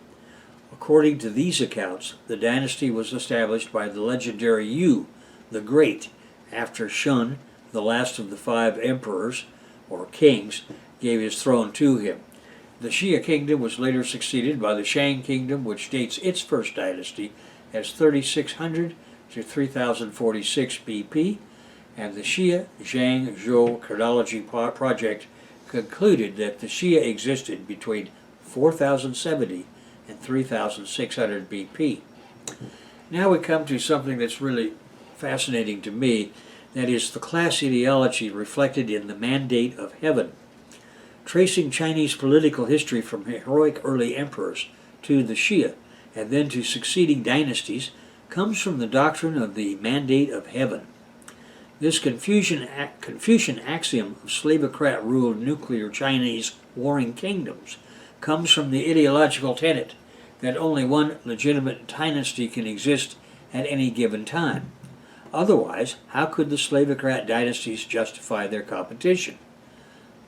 According to these accounts, the dynasty was established by the legendary Yu the Great, after Shun, the last of the 5 emperors, or kings, gave his throne to him. The Xia kingdom was later succeeded by the Shang kingdom, which dates its first dynasty as 3600 to 3046 BP, and the Xia Zhang Zhou chronology project concluded that the Xia existed between 4070 and 3600 BP. Now we come to something that's really fascinating to me, that is the class ideology reflected in the Mandate of Heaven. Tracing Chinese political history from heroic early emperors to the Xia and then to succeeding dynasties comes from the doctrine of the Mandate of Heaven. This Confucian axiom of slavocrat-ruled nuclear Chinese warring kingdoms comes from the ideological tenet that only one legitimate dynasty can exist at any given time. Otherwise, how could the slavocrat dynasties justify their competition?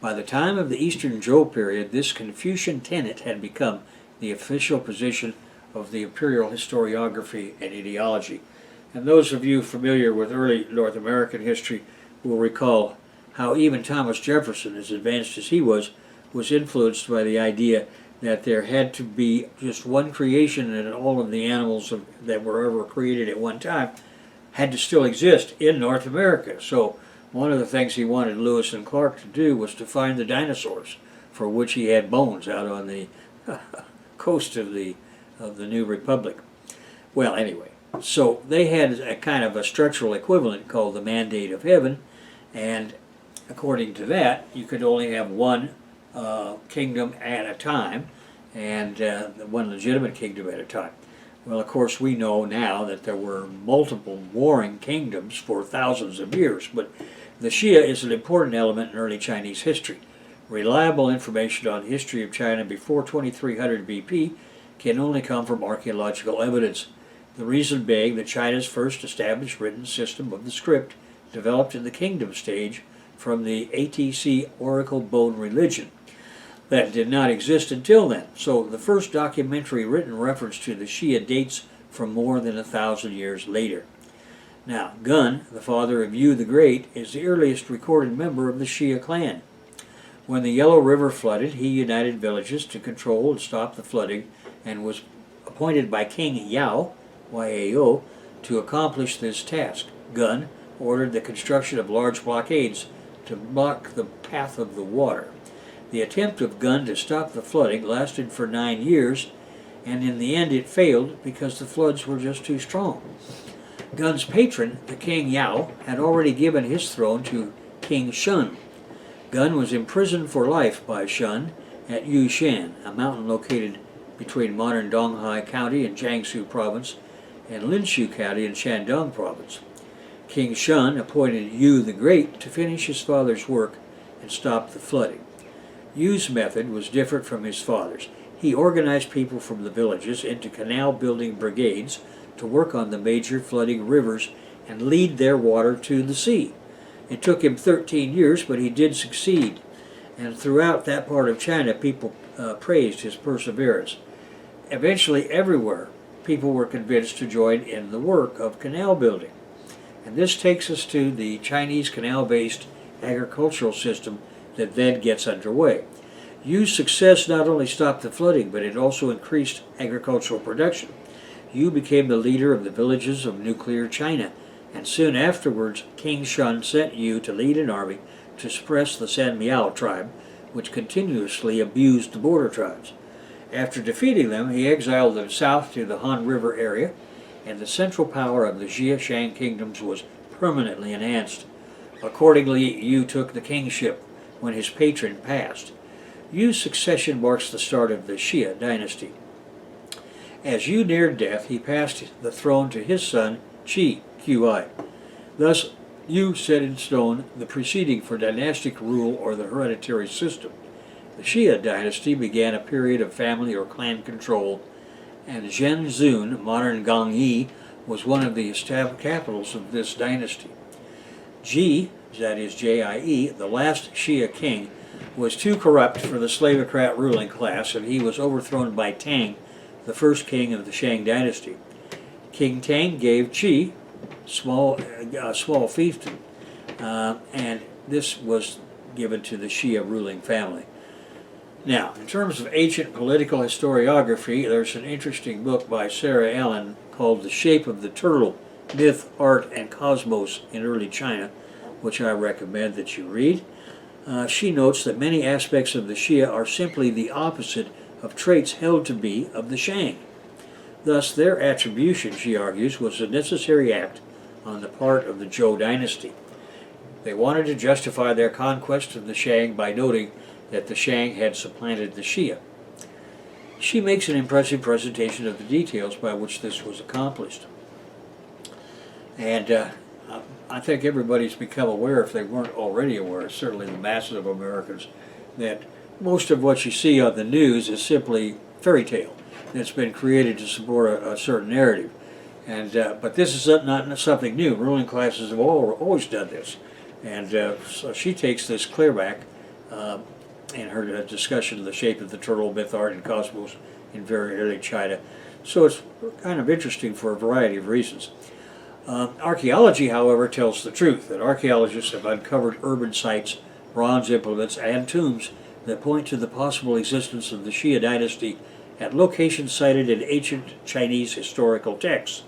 By the time of the Eastern Zhou period, this Confucian tenet had become the official position of the imperial historiography and ideology. And those of you familiar with early North American history will recall how even Thomas Jefferson, as advanced as he was influenced by the idea that there had to be just one creation and all of the animals that were ever created at one time had to still exist in North America. So one of the things he wanted Lewis and Clark to do was to find the dinosaurs, for which he had bones out on the coast of the New Republic. Well, anyway, so they had a kind of a structural equivalent called the Mandate of Heaven, and according to that, you could only have one kingdom at a time, and one legitimate kingdom at a time. Well, of course, we know now that there were multiple warring kingdoms for thousands of years, but the Xia is an important element in early Chinese history. Reliable information on the history of China before 2300 BP can only come from archaeological evidence. The reason being that China's first established written system of the script developed in the kingdom stage from the ATC Oracle Bone religion. That did not exist until then. So the first documentary written reference to the Xia dates from more than 1,000 years later. Now, Gun, the father of Yu the Great, is the earliest recorded member of the Xia clan. When the Yellow River flooded, he united villages to control and stop the flooding and was appointed by King Yao, Y-A-O, to accomplish this task. Gun ordered the construction of large blockades to block the path of the water. The attempt of Gun to stop the flooding lasted for 9 years, and in the end it failed because the floods were just too strong. Gun's patron, the King Yao, had already given his throne to King Shun. Gun was imprisoned for life by Shun at Yushan, a mountain located between modern Donghai County in Jiangsu Province and Linshu County in Shandong Province. King Shun appointed Yu the Great to finish his father's work and stop the flooding. Yu's method was different from his father's. He organized people from the villages into canal-building brigades to work on the major flooding rivers and lead their water to the sea. It took him 13 years, but he did succeed. And throughout that part of China, people praised his perseverance. Eventually, everywhere, people were convinced to join in the work of canal building. And this takes us to the Chinese canal-based agricultural system that then gets underway. Yu's success not only stopped the flooding, but it also increased agricultural production. Yu became the leader of the villages of nuclear China, and soon afterwards King Shun sent Yu to lead an army to suppress the San Miao tribe, which continuously abused the border tribes. After defeating them, he exiled them south to the Han River area, and the central power of the Jia Shang kingdoms was permanently enhanced. Accordingly, Yu took the kingship when his patron passed. Yu's succession marks the start of the Xia dynasty. As Yu neared death, he passed the throne to his son, Qi. Thus, Yu set in stone the preceding for dynastic rule or the hereditary system. The Xia dynasty began a period of family or clan control, and Zhenzun, modern Gangyi, was one of the established capitals of this dynasty. Ji, that is Jie, the last Xia king, was too corrupt for the slavocrat ruling class, and he was overthrown by Tang, the first king of the Shang dynasty. King Tang gave Qi a small fiefdom, and this was given to the Xia ruling family. Now, in terms of ancient political historiography, there's an interesting book by Sarah Allen called The Shape of the Turtle, Myth, Art, and Cosmos in Early China, which I recommend that you read. She notes that many aspects of the Xia are simply the opposite of traits held to be of the Shang. Thus, their attribution, she argues, was a necessary act on the part of the Zhou dynasty. They wanted to justify their conquest of the Shang by noting that the Shang had supplanted the Xia. She makes an impressive presentation of the details by which this was accomplished. And I think everybody's become aware, if they weren't already aware, certainly the masses of Americans, that most of what you see on the news is simply fairy tale that's been created to support a certain narrative. And but this is not something new. Ruling classes have always done this. And so she takes this clear back in her discussion of the shape of the turtle, myth, art, and cosmos in very early China. So it's kind of interesting for a variety of reasons. Archaeology, however, tells the truth that archaeologists have uncovered urban sites, bronze implements, and tombs that point to the possible existence of the Xia dynasty at locations cited in ancient Chinese historical texts.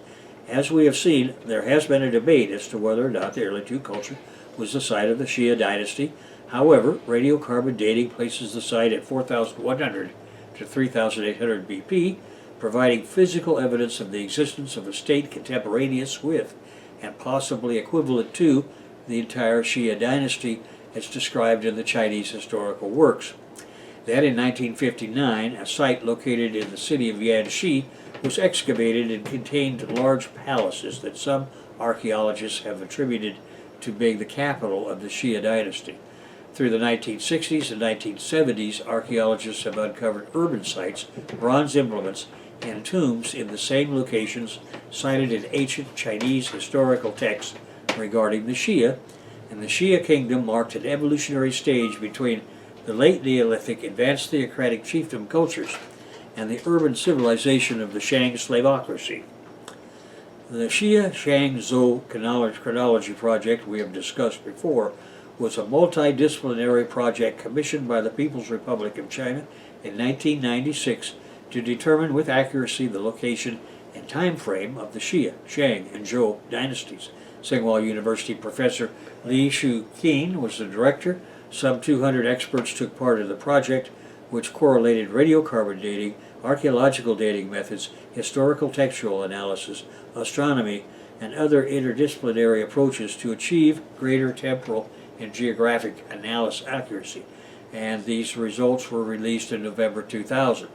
As we have seen, there has been a debate as to whether or not the early Chu culture was the site of the Xia dynasty. However, radiocarbon dating places the site at 4,100 to 3,800 BP, providing physical evidence of the existence of a state contemporaneous with, and possibly equivalent to, the entire Xia dynasty as described in the Chinese historical works. Then in 1959, a site located in the city of Yanxi was excavated and contained large palaces that some archaeologists have attributed to being the capital of the Xia dynasty. Through the 1960s and 1970s, archaeologists have uncovered urban sites, bronze implements, and tombs in the same locations cited in ancient Chinese historical texts regarding the Xia, and the Xia kingdom marked an evolutionary stage between the late Neolithic advanced theocratic chiefdom cultures and the urban civilization of the Shang slavocracy. The Xia Shang Zhou chronology project we have discussed before was a multidisciplinary project commissioned by the People's Republic of China in 1996 to determine with accuracy the location and time frame of the Xia, Shang, and Zhou dynasties. Tsinghua University professor Li Shu-Qin was the director. Some 200 experts took part in the project, which correlated radiocarbon dating, archaeological dating methods, historical textual analysis, astronomy, and other interdisciplinary approaches to achieve greater temporal and geographic analysis accuracy. And these results were released in November 2000.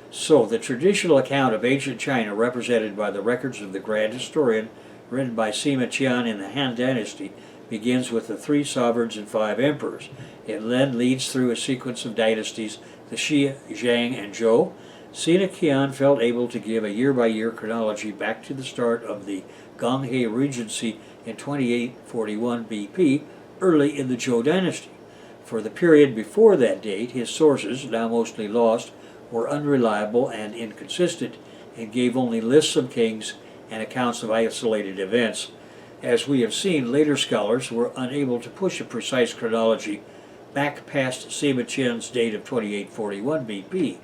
So, the traditional account of ancient China, represented by the records of the Grand Historian, written by Sima Qian in the Han Dynasty, begins with the 3 sovereigns and 5 emperors. It then leads through a sequence of dynasties, the Xia, Zhang, and Zhou. Sima Qian felt able to give a year-by-year chronology back to the start of the Gonghe Regency in 2841 BP, early in the Zhou dynasty. For the period before that date, his sources, now mostly lost, were unreliable and inconsistent, and gave only lists of kings and accounts of isolated events. As we have seen, later scholars were unable to push a precise chronology back past Sima Qian's date of 2841 BP.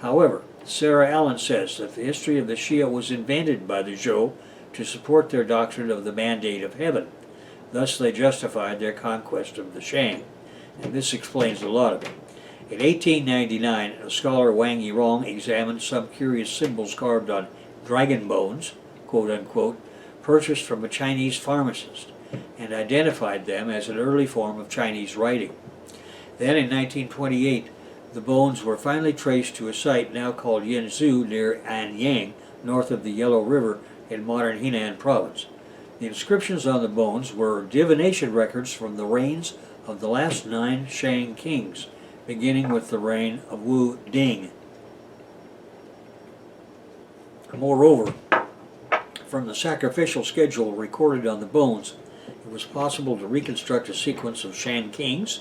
However, Sarah Allen says that the history of the Xia was invented by the Zhou to support their doctrine of the mandate of heaven. Thus they justified their conquest of the Shang. And this explains a lot of it. In 1899, a scholar Wang Yirong examined some curious symbols carved on dragon bones, quote unquote, purchased from a Chinese pharmacist, and identified them as an early form of Chinese writing. Then in 1928, the bones were finally traced to a site now called Yinzhou near Anyang, north of the Yellow River in modern Henan province. The inscriptions on the bones were divination records from the reigns of the last 9 Shang kings, beginning with the reign of Wu Ding. Moreover, from the sacrificial schedule recorded on the bones, it was possible to reconstruct a sequence of Shang kings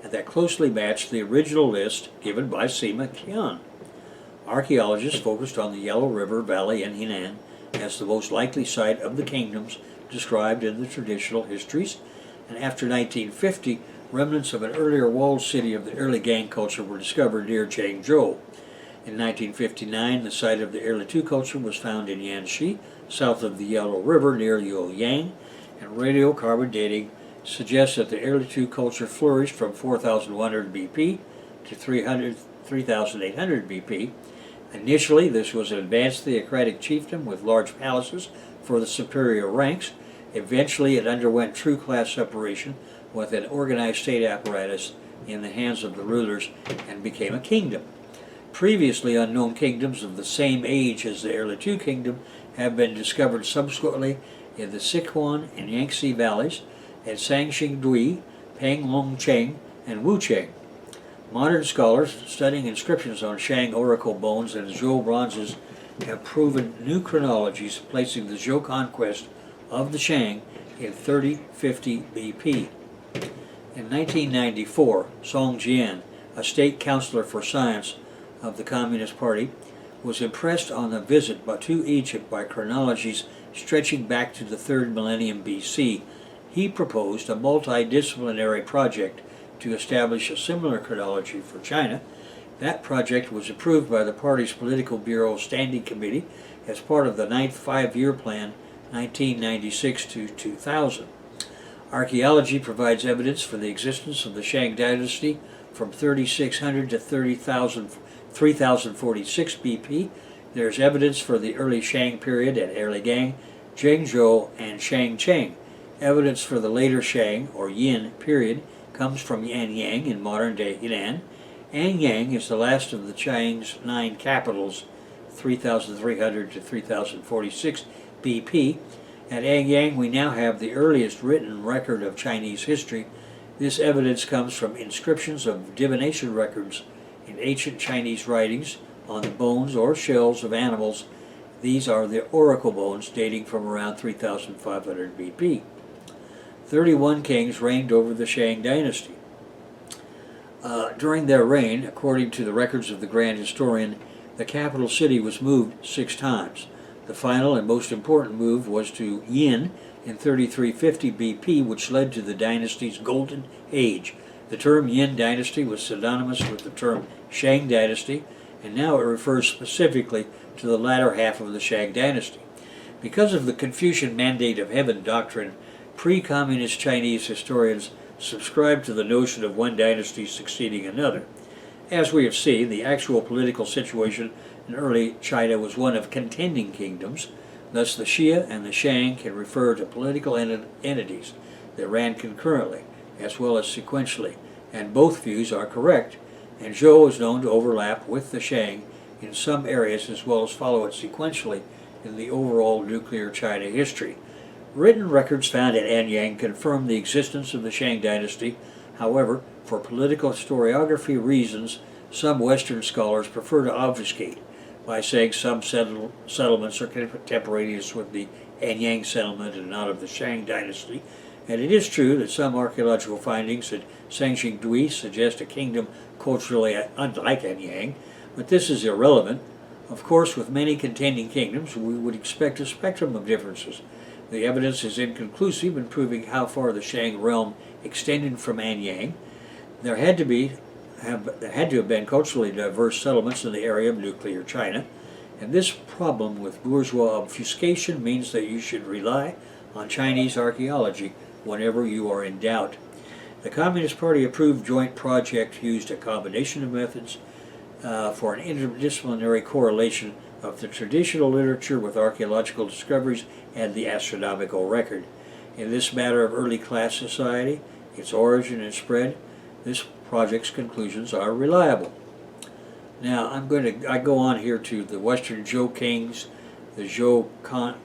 that closely matched the original list given by Sima Qian. Archaeologists focused on the Yellow River Valley in Henan as the most likely site of the kingdoms described in the traditional histories, and after 1950, remnants of an earlier walled city of the early Gang culture were discovered near Changzhou. In 1959, the site of the early Tu culture was found in Yanxi, south of the Yellow River near Luoyang, and radiocarbon dating suggests that the early Tu culture flourished from 4100 BP to 3800 BP. Initially, this was an advanced theocratic chiefdom with large palaces for the superior ranks. Eventually, it underwent true class separation with an organized state apparatus in the hands of the rulers and became a kingdom. Previously unknown kingdoms of the same age as the early Tu kingdom have been discovered subsequently in the Sichuan and Yangtze valleys at Sangxingdui, Panglongcheng, and Wucheng. Modern scholars studying inscriptions on Shang oracle bones and Zhou bronzes have proven new chronologies placing the Zhou conquest of the Shang in 3050 BP. In 1994, Song Jian, a state counselor for science of the Communist Party, was impressed on a visit to Egypt by chronologies stretching back to the 3rd millennium BC. He proposed a multidisciplinary project to establish a similar chronology for China. That project was approved by the party's Political Bureau Standing Committee as part of the 9th Five-Year Plan, 1996 to 2000. Archaeology provides evidence for the existence of the Shang dynasty from 3600 to 3046 BP. There's evidence for the early Shang period at early Gang, Zhengzhou, and Shangcheng. Evidence for the later Shang, or Yin, period comes from Anyang in modern-day Henan. Anyang is the last of the Chang's 9 capitals, 3300 to 3046 BP. At Anyang, we now have the earliest written record of Chinese history. This evidence comes from inscriptions of divination records in ancient Chinese writings on the bones or shells of animals. These are the oracle bones dating from around 3500 BP. 31 kings reigned over the Shang dynasty. During their reign, according to the records of the Grand Historian, the capital city was moved 6 times. The final and most important move was to Yin in 3350 BP, which led to the dynasty's golden age. The term Yin dynasty was synonymous with the term Shang dynasty, and now it refers specifically to the latter half of the Shang dynasty. Because of the Confucian mandate of heaven doctrine, pre-communist Chinese historians subscribed to the notion of one dynasty succeeding another. As we have seen, the actual political situation in early China was one of contending kingdoms. Thus the Xia and the Shang can refer to political entities that ran concurrently as well as sequentially, and both views are correct, and Zhou is known to overlap with the Shang in some areas as well as follow it sequentially in the overall nuclear China history. Written records found at Anyang confirm the existence of the Shang dynasty. However, for political historiography reasons, some Western scholars prefer to obfuscate by saying some settlements are contemporaneous with the Anyang settlement and not of the Shang dynasty. And it is true that some archaeological findings at Sanxingdui suggest a kingdom culturally unlike Anyang, but this is irrelevant. Of course, with many contending kingdoms, we would expect a spectrum of differences. The evidence is inconclusive in proving how far the Shang realm extended from Anyang. There had to have been culturally diverse settlements in the area of nuclear China, and this problem with bourgeois obfuscation means that you should rely on Chinese archaeology whenever you are in doubt. The Communist Party approved joint project used a combination of methods for an interdisciplinary correlation of the traditional literature with archaeological discoveries and the astronomical record. In this matter of early class society, its origin and spread, this project's conclusions are reliable. Now I go on here to the Western Zhou kings, the Zhou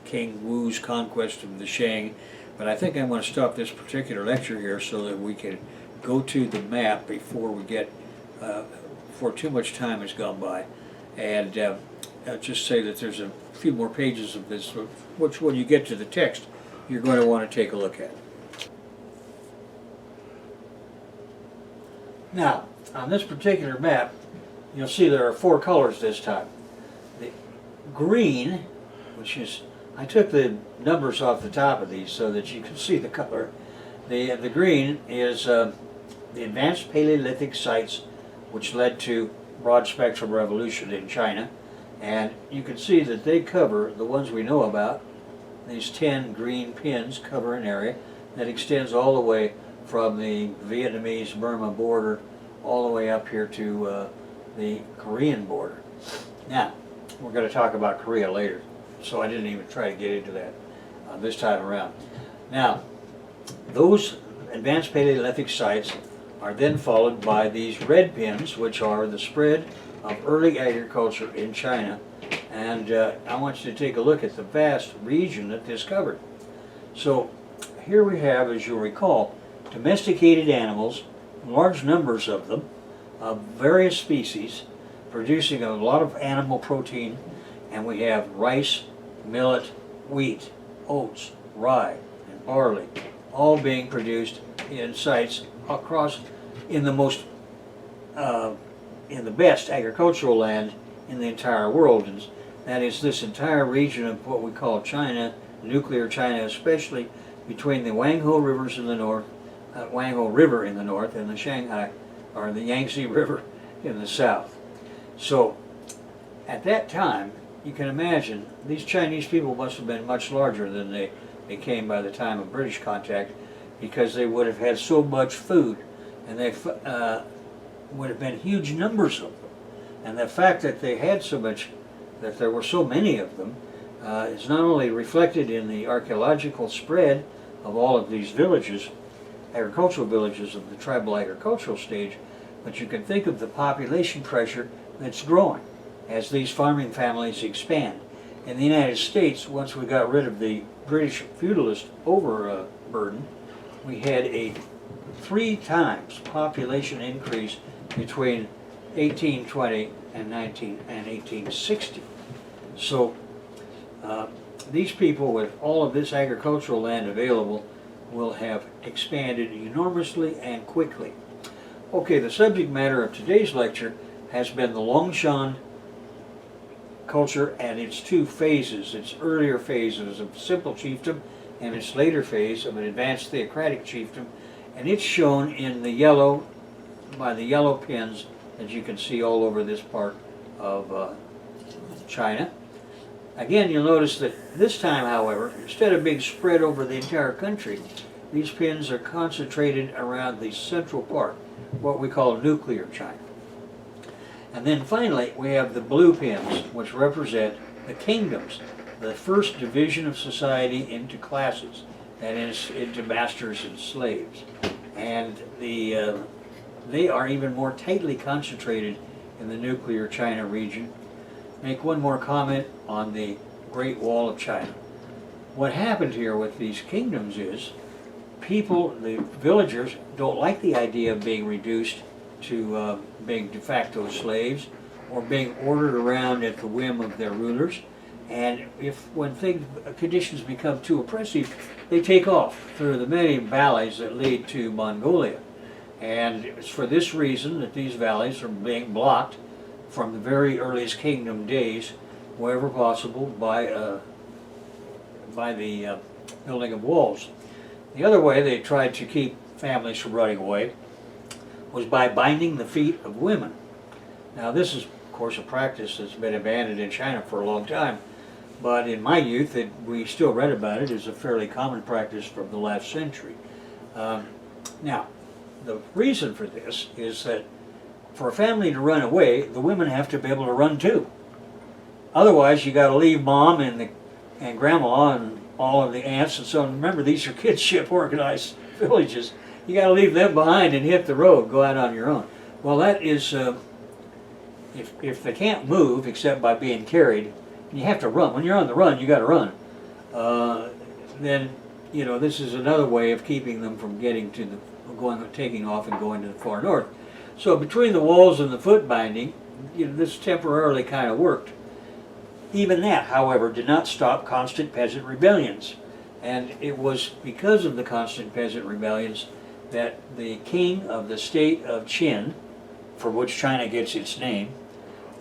King Wu's conquest of the Shang, but I think I'm going to stop this particular lecture here so that we can go to the map before we get before too much time has gone by, and I'll just say that there's a few more pages of this, which when you get to the text, you're going to want to take a look at. Now, on this particular map, you'll see there are 4 colors this time. The green, which is, I took the numbers off the top of these so that you can see the color. The green is the advanced Paleolithic sites which led to broad spectrum revolution in China, and you can see that they cover the ones we know about. These 10 green pins cover an area that extends all the way from the Vietnamese-Burma border all the way up here to the Korean border. Now, we're going to talk about Korea later, so I didn't even try to get into that this time around. Now, those advanced Paleolithic sites are then followed by these red pins, which are the spread of early agriculture in China. And I want you to take a look at the vast region that this covered. So here we have, as you'll recall, domesticated animals, large numbers of them, of various species, producing a lot of animal protein, and we have rice, millet, wheat, oats, rye, and barley, all being produced in sites across in the most in the best agricultural land in the entire world, and that is this entire region of what we call China, nuclear China, especially between the Wangho rivers in the north, Wangho River in the north, and the Shanghai or the Yangtze River in the south. So at that time, you can imagine these Chinese people must have been much larger than they became by the time of British contact, because they would have had so much food, and they would have been huge numbers of them. And the fact that they had so much, that there were so many of them, is not only reflected in the archaeological spread of all of these villages, agricultural villages of the tribal agricultural stage, but you can think of the population pressure that's growing as these farming families expand. In the United States, once we got rid of the British feudalist overburden, we had a 3 times population increase between 1820 and 1860. So these people, with all of this agricultural land available, will have expanded enormously and quickly. Okay, the subject matter of today's lecture has been the Longshan culture and its 2 phases, its earlier phases of simple chiefdom and its later phase of an advanced theocratic chiefdom, and it's shown in the yellow, by the yellow pins that you can see all over this part of China. Again, you'll notice that this time, however, instead of being spread over the entire country, these pins are concentrated around the central part, what we call nuclear China. And then finally, we have the blue pins, which represent the kingdoms, the first division of society into classes, that is, into masters and slaves. And they are even more tightly concentrated in the nuclear China region. Make one more comment on the Great Wall of China. What happened here with these kingdoms is people, the villagers, don't like the idea of being reduced to being de facto slaves or being ordered around at the whim of their rulers, And when conditions become too oppressive, they take off through the many valleys that lead to Mongolia. And it's for this reason that these valleys are being blocked from the very earliest kingdom days, wherever possible, by the building of walls. The other way they tried to keep families from running away was by binding the feet of women. Now this is, of course, a practice that's been abandoned in China for a long time, but in my youth we still read about it as a fairly common practice from the last century. Now, the reason for this is that for a family to run away, the women have to be able to run too. Otherwise, you got to leave mom and grandma and all of the aunts and so on. Remember, these are kidship organized villages. You got to leave them behind and hit the road, go out on your own. Well, that is, if they can't move except by being carried, you have to run. When you're on the run, you got to run. Then, you know, this is another way of keeping them from getting to taking off and going to the far north. So between the walls and the foot binding, you know, this temporarily kind of worked. Even that, however, did not stop constant peasant rebellions. And it was because of the constant peasant rebellions that the king of the state of Qin, for which China gets its name,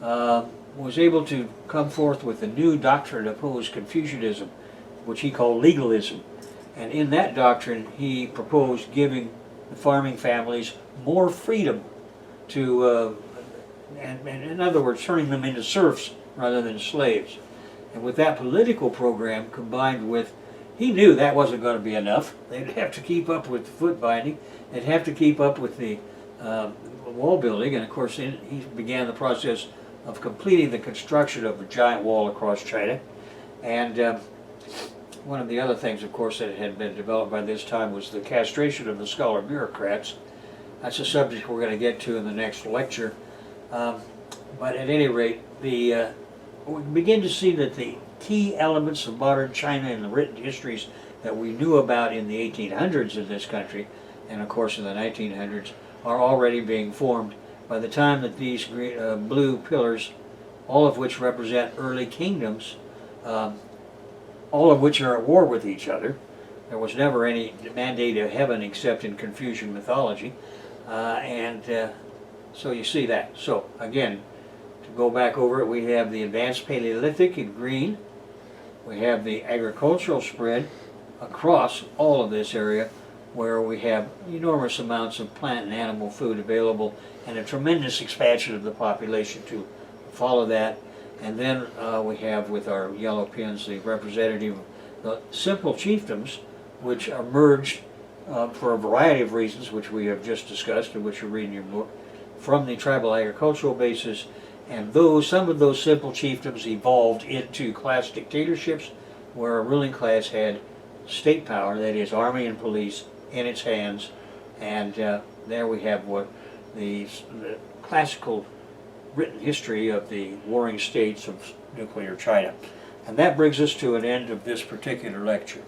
was able to come forth with a new doctrine to oppose Confucianism, which he called legalism. And in that doctrine, he proposed giving the farming families more freedom to, and in other words, turning them into serfs rather than slaves. And with that political program combined with, he knew that wasn't going to be enough. They'd have to keep up with the foot binding. They'd have to keep up with the wall building. And of course, he began the process of completing the construction of a giant wall across China. And one of the other things, of course, that had been developed by this time was the castration of the scholar bureaucrats. That's a subject we're going to get to in the next lecture. But at any rate, we begin to see that the key elements of modern China in the written histories that we knew about in the 1800s in this country, and of course in the 1900s, are already being formed by the time that these blue pillars, all of which represent early kingdoms, all of which are at war with each other. There was never any mandate of heaven except in Confucian mythology. So you see that. So again, to go back over it, we have the advanced Paleolithic in green. We have the agricultural spread across all of this area, where we have enormous amounts of plant and animal food available and a tremendous expansion of the population to follow that. And then we have, with our yellow pins, the representative of the simple chiefdoms, which emerged for a variety of reasons, which we have just discussed and which you read in your book, from the tribal agricultural basis. And some of those simple chiefdoms evolved into class dictatorships, where a ruling class had state power, that is, army and police, in its hands. And there we have what the classical written history of the warring states of nuclear China. And that brings us to an end of this particular lecture.